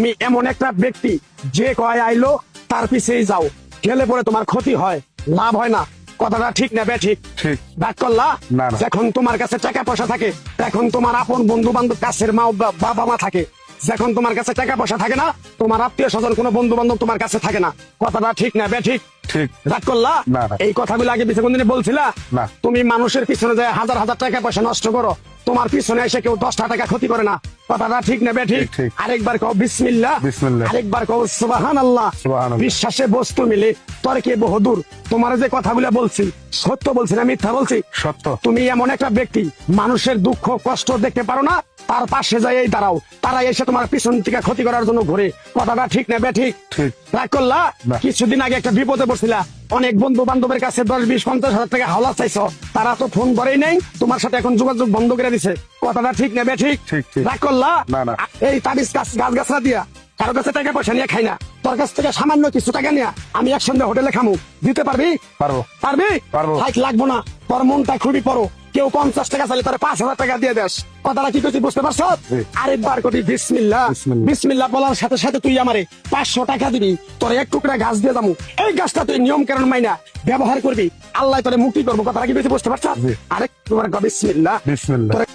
তুমি এমন একটা ব্যক্তি যে কয় আইলো তার পিছেই যাও, গেলে পরে তোমার ক্ষতি হয়, লাভ হয় না। কথাটা ঠিক না ঠিক? ঠিক। ডাক করলা না, না। যখন তোমার কাছে টাকা পয়সা থাকে, এখন তোমার আপন বন্ধু বান্ধব, কাছের মা বাবা মা থাকে। যখন তোমার কাছে টাকা পয়সা থাকে না, তোমার আত্মীয় স্বজন কোনো বন্ধু বান্ধব তোমার কাছে থাকে না। কথাটা ঠিক না ঠিক? ঠিক। রাগ করলা? না, না। এই কথাগুলো আগে পিছনে কোনদিন বলছিলা? না। তুমি মানুষের পিছনে যায় হাজার হাজার টাকা পয়সা নষ্ট করো, তোমার পিছনে এসে কেউ 10টা টাকা ক্ষতি করে না। কথাটা ঠিক না ঠিক? ঠিক। আরেকবার কও বিসমিল্লাহ, বিসমিল্লাহ। আরেকবার কও সুবহানাল্লাহ। সুবহানাল্লাহ। বিশ্বাসে বস্তু মিলে তর্কে বহুদূর। তোমার যে কথাগুলো বলছি সত্য বলছি না মিথ্যা বলছি? সত্য। তুমি এমন একটা ব্যক্তি, মানুষের দুঃখ কষ্ট দেখতে পারো না, তার পাশে যাই দাঁড়াও, তারা এসে তোমার পিছন থেকে ক্ষতি করার জন্য ঘুরে। কথাটা ঠিক না ঠিক? ঠিক। রাগ করলা? না। কিছুদিন আগে একটা বিপদে পড়ছিলা, অনেক বন্ধু বান্ধবের কাছে 10-20-50 হাজার টাকা হাওলা চাইছো, তারা তো ফোন করেই নেই, তোমার সাথে এখন যোগাযোগ বন্ধ করে দিছে। কথাটা ঠিক না ঠিক? ঠিক, ঠিক। রাগ করলা? না, না। এই তাবিজ গাছ গাছরা দিয়া কারো কাছে টাকা পয়সা নিয়ে খাই না, তোর কাছ থেকে সামান্য কিছু টাকা নিয়ে আমি একসঙ্গে হোটেলে খামু, দিতে পারবি? পারবো। পারবি? পারবো। হাইট লাগবো না, তোর মনটা খুবই বড়। কেউ 50 টাকা চাইলে তোর 5,000 টাকা দিয়ে দেস। কথাটা কি করছি বুঝতে পারছ? জি। আরেকবার কবি বিসমিল্লাহ। বিসমিল্লাহ। বিসমিল্লাহ বলার সাথে সাথে তুই আমারে 500 টাকা দিবি, তোর এক টুকরা গাছ দিয়ে যাবো। এই গাছটা তুই নিয়ম কারণ মাইনা ব্যবহার করবি, আল্লাহ তোরে মুক্তি করবো। কথাটা কি করছি বুঝতে পারছ? জি। আরেক বিসমিল্লাহ। বিসমিল্লাহ। তোরে